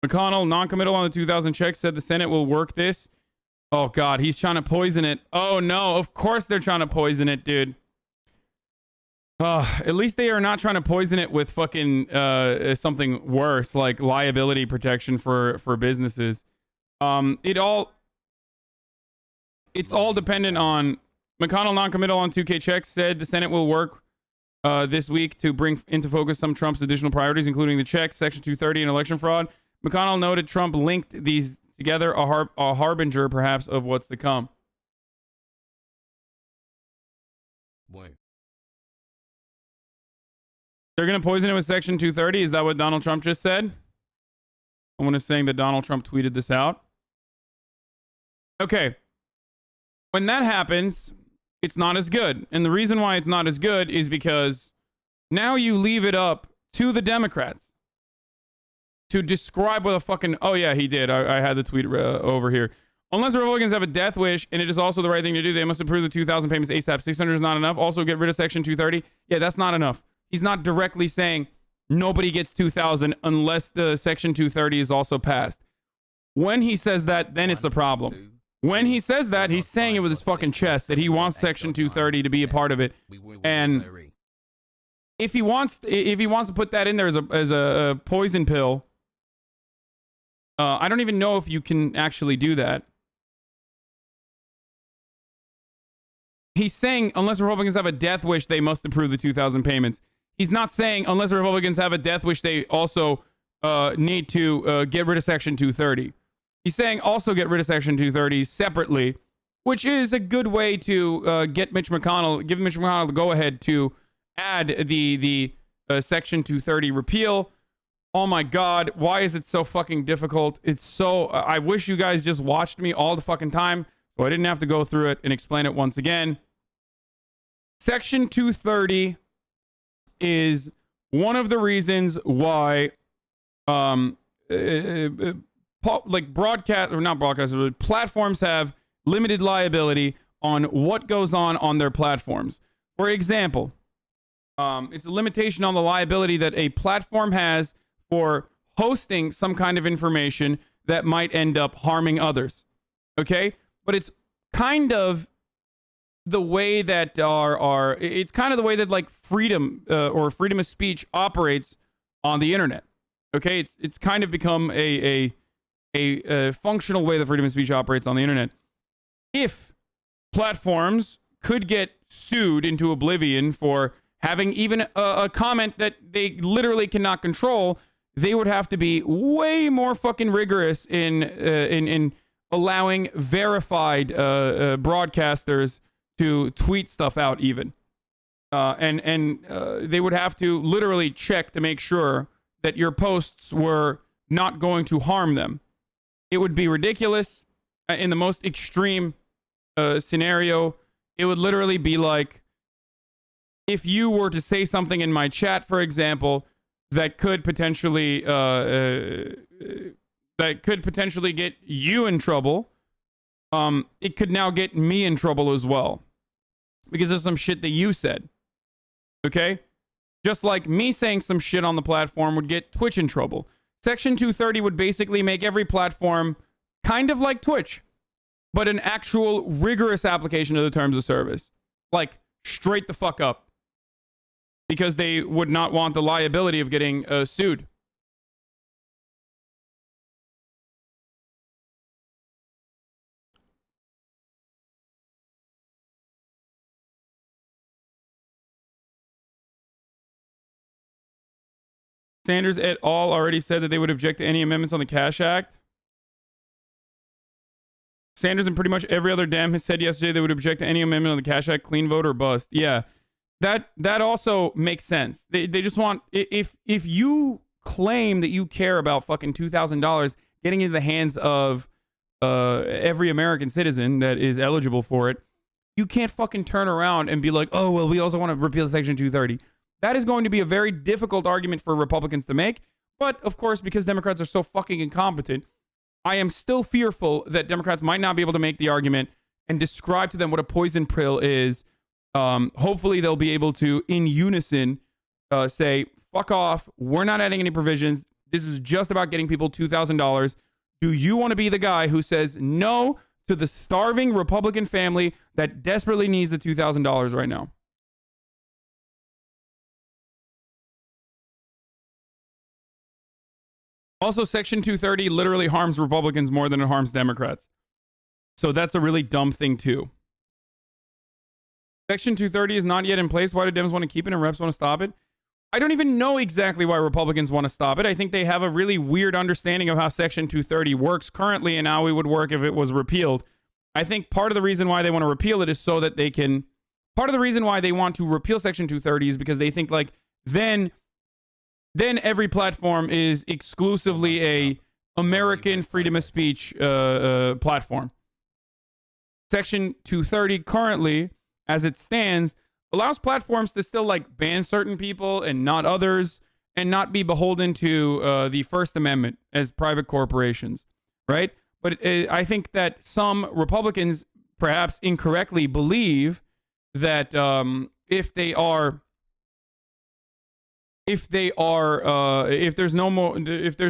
McConnell, non-committal on the 2,000 checks, said the Senate will work this. Oh, God, he's trying to poison it. Oh, no, of course they're trying to poison it, dude. At least they are not trying to poison it with fucking something worse, like liability protection for businesses. It's all dependent on McConnell. Non-committal on 2K checks, said the Senate will work this week to bring into focus some Trump's additional priorities, including the checks, Section 230, and election fraud. McConnell noted Trump linked these together, a harbinger perhaps of what's to come. Boy. They're going to poison it with Section 230. Is that what Donald Trump just said? Someone is saying that Donald Trump tweeted this out. Okay. When that happens, it's not as good. And the reason why it's not as good is because now you leave it up to the Democrats to describe what a fucking... Oh, yeah, he did. I had the tweet over here. Unless Republicans have a death wish, and it is also the right thing to do, they must approve the 2,000 payments ASAP. 600 is not enough. Also, get rid of Section 230. Yeah, that's not enough. He's not directly saying nobody gets 2,000 unless the Section 230 is also passed. When he says that, then it's a problem. When he says that, he's saying it with his fucking chest that he wants Section 230 to be a part of it. And if he wants to put that in there as a poison pill, I don't even know if you can actually do that. He's saying unless Republicans have a death wish, they must approve the 2,000 payments. He's not saying unless the Republicans have a death wish, they also need to get rid of Section 230. He's saying also get rid of Section 230 separately, which is a good way to give Mitch McConnell the go-ahead to add the Section 230 repeal. Oh my God, why is it so fucking difficult? It's so... I wish you guys just watched me all the fucking time so I didn't have to go through it and explain it once again. Section 230 is one of the reasons why platforms have limited liability on what goes on their platforms. For example, it's a limitation on the liability that a platform has for hosting some kind of information that might end up harming others. Okay? But it's kind of the way that it's kind of the way that like freedom or freedom of speech operates on the internet. Okay? It's kind of become a functional way that freedom of speech operates on the internet. If platforms could get sued into oblivion for having even a comment that they literally cannot control, they would have to be way more fucking rigorous in allowing verified broadcasters to tweet stuff out even. And they would have to literally check to make sure that your posts were not going to harm them. It would be ridiculous. In the most extreme scenario, it would literally be like if you were to say something in my chat, for example, that could potentially get you in trouble. It could now get me in trouble as well because of some shit that you said. Okay? Just like me saying some shit on the platform would get Twitch in trouble. Section 230 would basically make every platform kind of like Twitch, but an actual rigorous application of the terms of service. Like, straight the fuck up. Because they would not want the liability of getting sued. Sanders et al. Already said that they would object to any amendments on the Cash Act. Sanders and pretty much every other Dem has said yesterday they would object to any amendment on the Cash Act, clean vote or bust. Yeah, that also makes sense. They just want, if you claim that you care about fucking $2,000 getting into the hands of every American citizen that is eligible for it, you can't fucking turn around and be like, oh, well, we also want to repeal Section 230. That is going to be a very difficult argument for Republicans to make. But, of course, because Democrats are so fucking incompetent, I am still fearful that Democrats might not be able to make the argument and describe to them what a poison pill is. Hopefully, they'll be able to, in unison, say, fuck off. We're not adding any provisions. This is just about getting people $2,000. Do you want to be the guy who says no to the starving Republican family that desperately needs the $2,000 right now? Also, Section 230 literally harms Republicans more than it harms Democrats. So that's a really dumb thing, too. Section 230 is not yet in place. Why do Dems want to keep it and reps want to stop it? I don't even know exactly why Republicans want to stop it. I think they have a really weird understanding of how Section 230 works currently and how it would work if it was repealed. I think part of the reason why they want to repeal it is so that they can... Part of the reason why they want to repeal Section 230 is because they think, like, then every platform is exclusively a American freedom of speech platform. Section 230 currently, as it stands, allows platforms to still like ban certain people and not others, and not be beholden to the First Amendment as private corporations, right? But I think that some Republicans perhaps incorrectly believe that if there's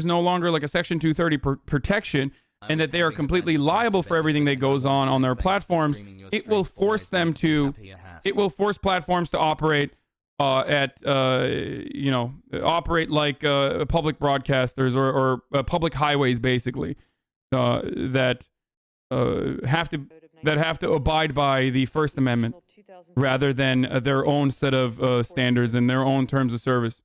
no longer like a Section 230 protection, and that they are completely liable for everything that goes on their platforms, it will force them to, it will force platforms to operate operate like public broadcasters or public highways, basically, that have to abide by the First Amendment rather than their own set of standards and their own terms of service.